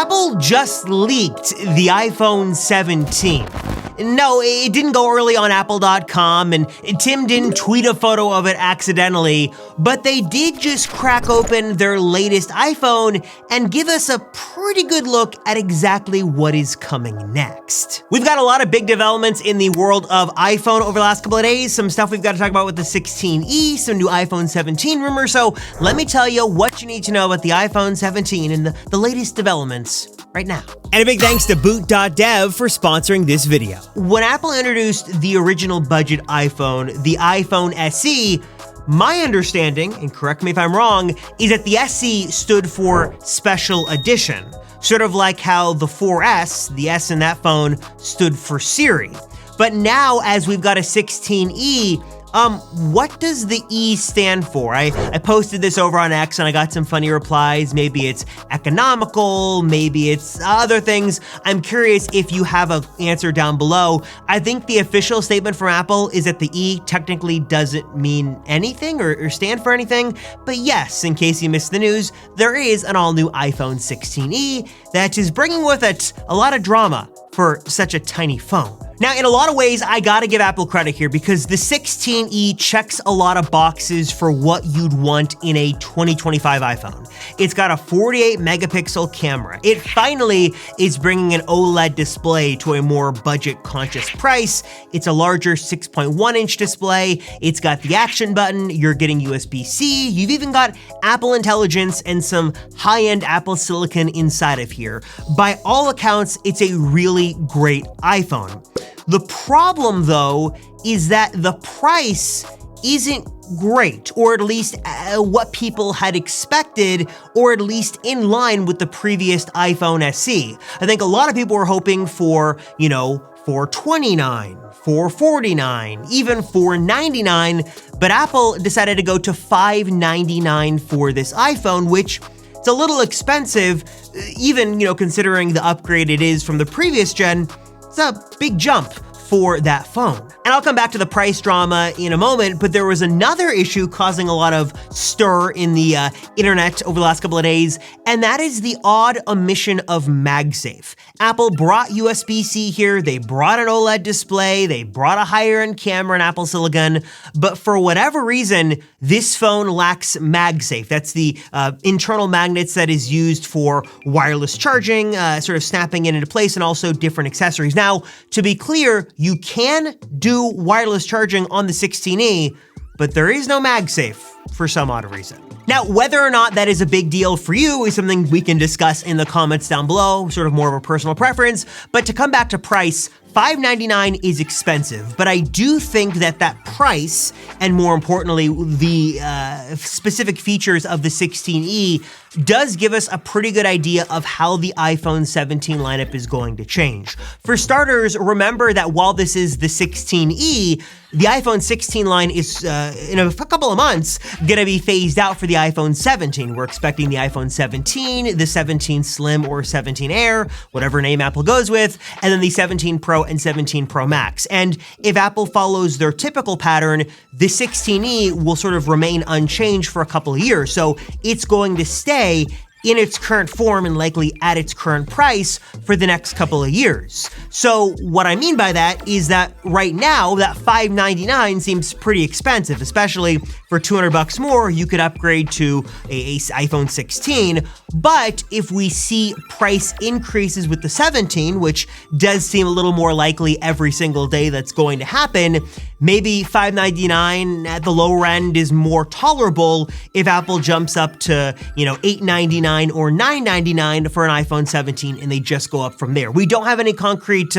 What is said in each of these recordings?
Apple just leaked the iPhone 17. No, it didn't go early on Apple.com, and Tim didn't tweet a photo of it accidentally, but they did just crack open their latest iPhone and give us a pretty good look at exactly what is coming next. We've got a lot of big developments in the world of iPhone over the last couple of days, some stuff we've got to talk about with the 16e, some new iPhone 17 rumors, so let me tell you what you need to know about the iPhone 17 and the latest developments right now. And a big thanks to boot.dev for sponsoring this video. When Apple introduced the original budget iPhone, the iPhone SE, my understanding, and correct me if I'm wrong, is that the SE stood for Special Edition, sort of like how the 4S, the S in that phone, stood for Siri. But now, as we've got a 16e, what does the E stand for? I posted this over on X and I got some funny replies. Maybe it's economical, maybe it's other things. I'm curious if you have an answer down below. I think the official statement from Apple is that the E technically doesn't mean anything or stand for anything. But yes, in case you missed the news, there is an all-new iPhone 16e that is bringing with it a lot of drama for such a tiny phone. Now, in a lot of ways, I gotta give Apple credit here because the 16e checks a lot of boxes for what you'd want in a 2025 iPhone. It's got a 48 megapixel camera. It finally is bringing an OLED display to a more budget-conscious price. It's a larger 6.1-inch display. It's got the action button. You're getting USB-C. You've even got Apple Intelligence and some high-end Apple silicon inside of here. By all accounts, it's a really great iPhone. The problem, though, is that the price isn't great, or at least what people had expected, or at least in line with the previous iPhone SE. I think a lot of people were hoping for, $429, $449, even $499, but Apple decided to go to $599 for this iPhone, which it's a little expensive, even, considering the upgrade it is from the previous gen. It's a big jump for that phone. And I'll come back to the price drama in a moment, but there was another issue causing a lot of stir in the internet over the last couple of days, and that is the odd omission of MagSafe. Apple brought USB-C here, they brought an OLED display, they brought a higher-end camera and Apple Silicon, but for whatever reason, this phone lacks MagSafe. That's the internal magnets that is used for wireless charging, sort of snapping it into place, and also different accessories. Now, to be clear, you can do wireless charging on the 16e, but there is no MagSafe for some odd reason. Now, whether or not that is a big deal for you is something we can discuss in the comments down below, sort of more of a personal preference, but to come back to price, $599 is expensive, but I do think that price, and more importantly, the specific features of the 16e, does give us a pretty good idea of how the iPhone 17 lineup is going to change. For starters, remember that while this is the 16e, the iPhone 16 line is, in a couple of months, gonna be phased out for the iPhone 17. We're expecting the iPhone 17, the 17 Slim or 17 Air, whatever name Apple goes with, and then the 17 Pro and 17 Pro Max. And if Apple follows their typical pattern, the 16e will sort of remain unchanged for a couple of years. So it's going to stay in its current form and likely at its current price for the next couple of years. So what I mean by that is that right now, that $599 seems pretty expensive, especially for $200 more, you could upgrade to a iPhone 16. But if we see price increases with the 17, which does seem a little more likely every single day that's going to happen, maybe $599 at the lower end is more tolerable if Apple jumps up to, $899 or $999 for an iPhone 17 and they just go up from there. We don't have any concrete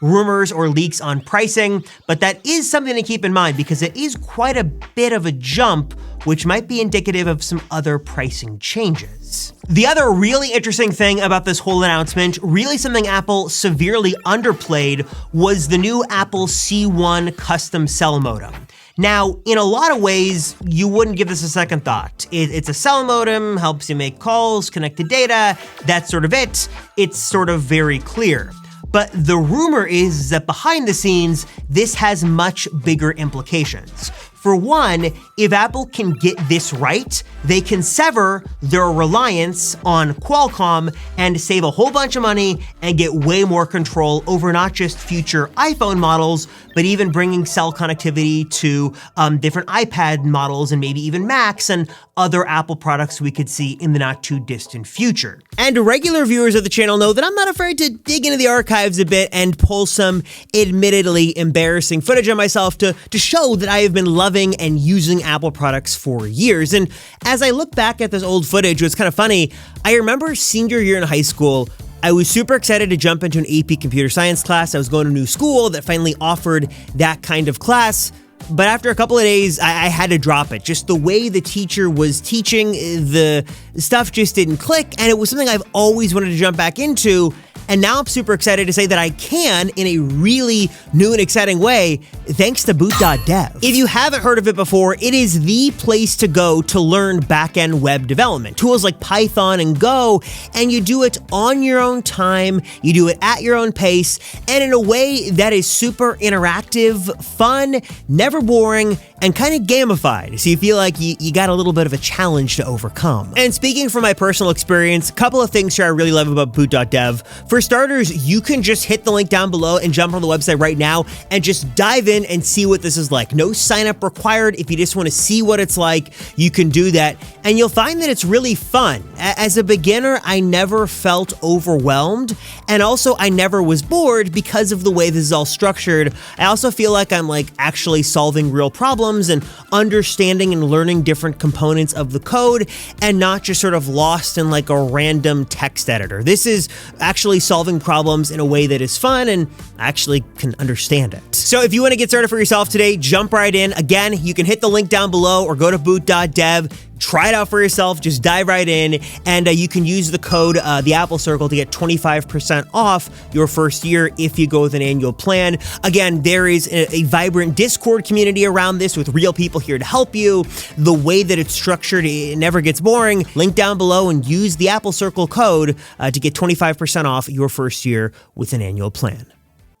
rumors or leaks on pricing, but that is something to keep in mind because it is quite a bit of a jump, which might be indicative of some other pricing changes. The other really interesting thing about this whole announcement, really something Apple severely underplayed, was the new Apple C1 custom cell modem. Now, in a lot of ways, you wouldn't give this a second thought. It's a cell modem, helps you make calls, connect to data, that's sort of it. It's sort of very clear. But the rumor is that behind the scenes, this has much bigger implications. For one, if Apple can get this right, they can sever their reliance on Qualcomm and save a whole bunch of money and get way more control over not just future iPhone models, but even bringing cell connectivity to different iPad models and maybe even Macs and other Apple products we could see in the not too distant future. And regular viewers of the channel know that I'm not afraid to dig into the archives a bit and pull some admittedly embarrassing footage on myself to show that I have been loving and using Apple products for years. And as I look back at this old footage, it's kind of funny. I remember senior year in high school, I was super excited to jump into an AP computer science class. I was going to a new school that finally offered that kind of class. But after a couple of days, I had to drop it. Just the way the teacher was teaching, the stuff just didn't click, and it was something I've always wanted to jump back into. And now I'm super excited to say that I can in a really new and exciting way, thanks to boot.dev. If you haven't heard of it before, it is the place to go to learn back-end web development. Tools like Python and Go, and you do it on your own time, you do it at your own pace, and in a way that is super interactive, fun, never boring, and kind of gamified, so you feel like you got a little bit of a challenge to overcome. And speaking from my personal experience, a couple of things here I really love about boot.dev. For starters, you can just hit the link down below and jump on the website right now and just dive in and see what this is like. No sign up required. If you just want to see what it's like, you can do that. And you'll find that it's really fun. As a beginner, I never felt overwhelmed. And also I never was bored because of the way this is all structured. I also feel like I'm actually solving real problems and understanding and learning different components of the code and not just sort of lost in a random text editor. This is actually solving problems in a way that is fun and actually can understand it. So if you want to get started for yourself today, jump right in. Again, you can hit the link down below or go to boot.dev. Try it out for yourself, just dive right in, and you can use the code, the Apple Circle, to get 25% off your first year if you go with an annual plan. Again, there is a vibrant Discord community around this with real people here to help you. The way that it's structured, it never gets boring. Link down below and use the Apple Circle code to get 25% off your first year with an annual plan.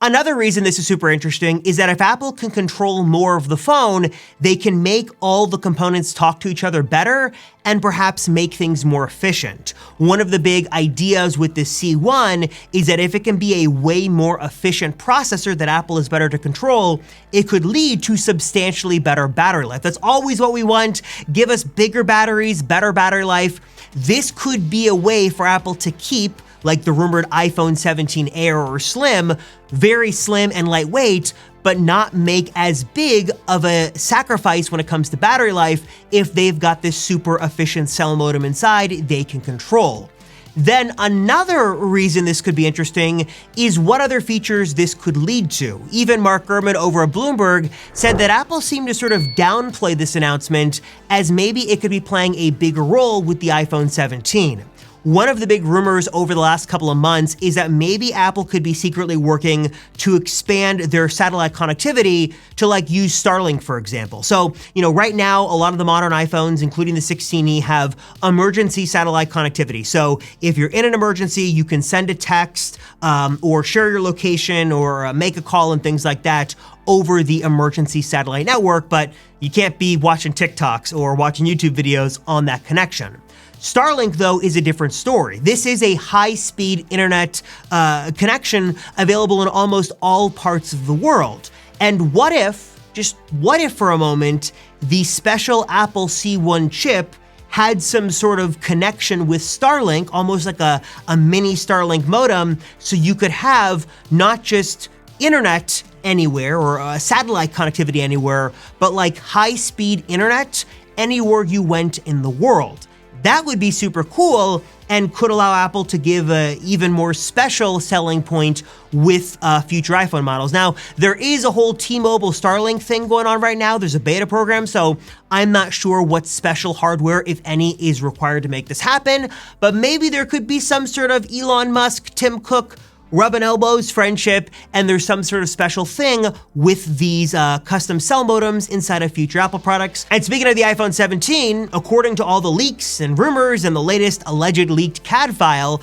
Another reason this is super interesting is that if Apple can control more of the phone, they can make all the components talk to each other better and perhaps make things more efficient. One of the big ideas with the C1 is that if it can be a way more efficient processor that Apple is better to control, it could lead to substantially better battery life. That's always what we want. Give us bigger batteries, better battery life. This could be a way for Apple to keep, like the rumored iPhone 17 Air or Slim, very slim and lightweight, but not make as big of a sacrifice when it comes to battery life if they've got this super efficient cell modem inside they can control. Then another reason this could be interesting is what other features this could lead to. Even Mark Gurman over at Bloomberg said that Apple seemed to sort of downplay this announcement as maybe it could be playing a bigger role with the iPhone 17. One of the big rumors over the last couple of months is that maybe Apple could be secretly working to expand their satellite connectivity to use Starlink, for example. So, right now, a lot of the modern iPhones, including the 16e, have emergency satellite connectivity. So if you're in an emergency, you can send a text or share your location or make a call and things like that over the emergency satellite network, but you can't be watching TikToks or watching YouTube videos on that connection. Starlink, though, is a different story. This is a high-speed internet connection available in almost all parts of the world. And what if, just what if for a moment, the special Apple C1 chip had some sort of connection with Starlink, almost like a mini Starlink modem, so you could have not just internet anywhere or satellite connectivity anywhere, but high-speed internet anywhere you went in the world. That would be super cool and could allow Apple to give an even more special selling point with future iPhone models. Now, there is a whole T-Mobile Starlink thing going on right now. There's a beta program, so I'm not sure what special hardware, if any, is required to make this happen, but maybe there could be some sort of Elon Musk, Tim Cook rubbing elbows, friendship, and there's some sort of special thing with these custom cell modems inside of future Apple products. And speaking of the iPhone 17, according to all the leaks and rumors and the latest alleged leaked CAD file,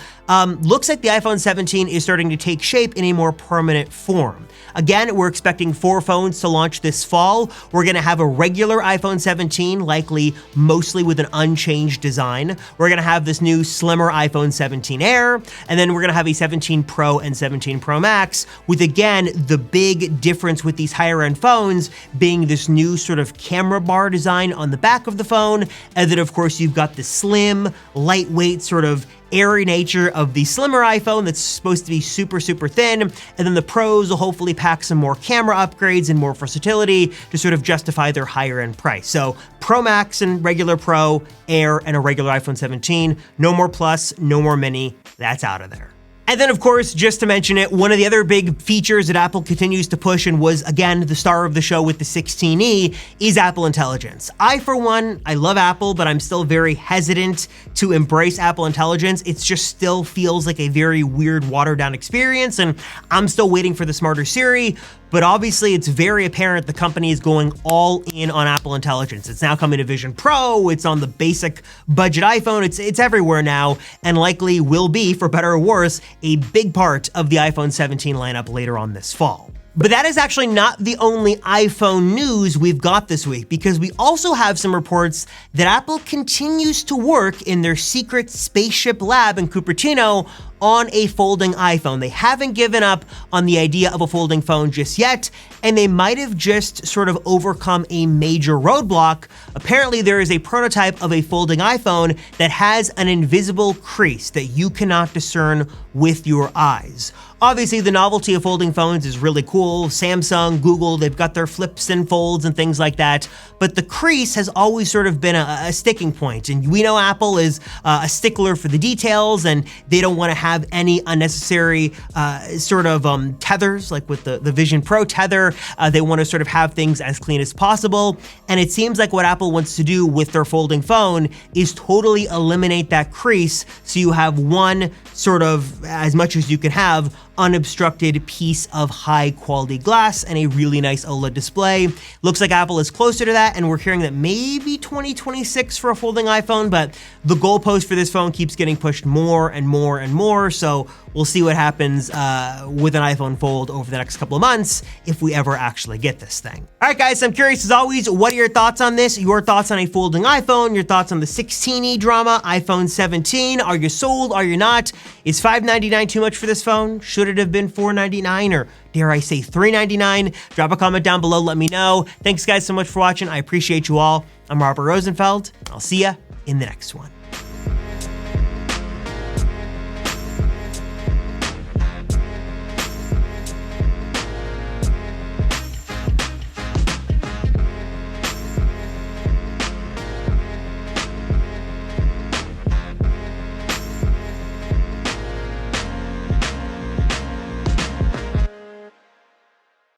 looks like the iPhone 17 is starting to take shape in a more permanent form. Again, we're expecting 4 phones to launch this fall. We're gonna have a regular iPhone 17, likely mostly with an unchanged design. We're gonna have this new slimmer iPhone 17 Air, and then we're gonna have a 17 Pro and 17 Pro Max, with again, the big difference with these higher end phones being this new sort of camera bar design on the back of the phone, and then of course you've got the slim, lightweight sort of airy nature of the slimmer iPhone that's supposed to be super, super thin, and then the Pros will hopefully pack some more camera upgrades and more versatility to sort of justify their higher end price. So Pro Max and regular Pro, Air, and a regular iPhone 17, no more Plus, no more Mini, that's out of there. And then of course, just to mention it, one of the other big features that Apple continues to push and was again the star of the show with the 16E is Apple Intelligence. For one, I love Apple, but I'm still very hesitant to embrace Apple Intelligence. It just still feels like a very weird watered down experience, and I'm still waiting for the smarter Siri. But obviously it's very apparent the company is going all in on Apple Intelligence. It's now coming to Vision Pro, it's on the basic budget iPhone, it's everywhere now, and likely will be, for better or worse, a big part of the iPhone 17 lineup later on this fall. But that is actually not the only iPhone news we've got this week, because we also have some reports that Apple continues to work in their secret spaceship lab in Cupertino on a folding iPhone. They haven't given up on the idea of a folding phone just yet, and they might have just sort of overcome a major roadblock. Apparently, there is a prototype of a folding iPhone that has an invisible crease that you cannot discern with your eyes. Obviously, the novelty of folding phones is really cool. Samsung, Google, they've got their flips and folds and things like that. But the crease has always sort of been a sticking point. And we know Apple is a stickler for the details, and they don't want to have any unnecessary sort of tethers, like with the Vision Pro tether. They want to sort of have things as clean as possible. And it seems like what Apple wants to do with their folding phone is totally eliminate that crease, so you have one sort of, as much as you can have, unobstructed piece of high quality glass and a really nice OLED display. Looks like Apple is closer to that, and we're hearing that maybe 2026 for a folding iPhone, but the goalpost for this phone keeps getting pushed more and more and more, so we'll see what happens with an iPhone Fold over the next couple of months if we ever actually get this thing. All right, guys, I'm curious as always, what are your thoughts on this? Your thoughts on a folding iPhone, your thoughts on the 16E drama, iPhone 17, are you sold, are you not? Is $599 too much for this phone? Should it have been $499, or dare I say $399? Drop a comment down below, let me know. Thanks guys so much for watching, I appreciate you all. I'm Robert Rosenfeld, I'll see ya in the next one.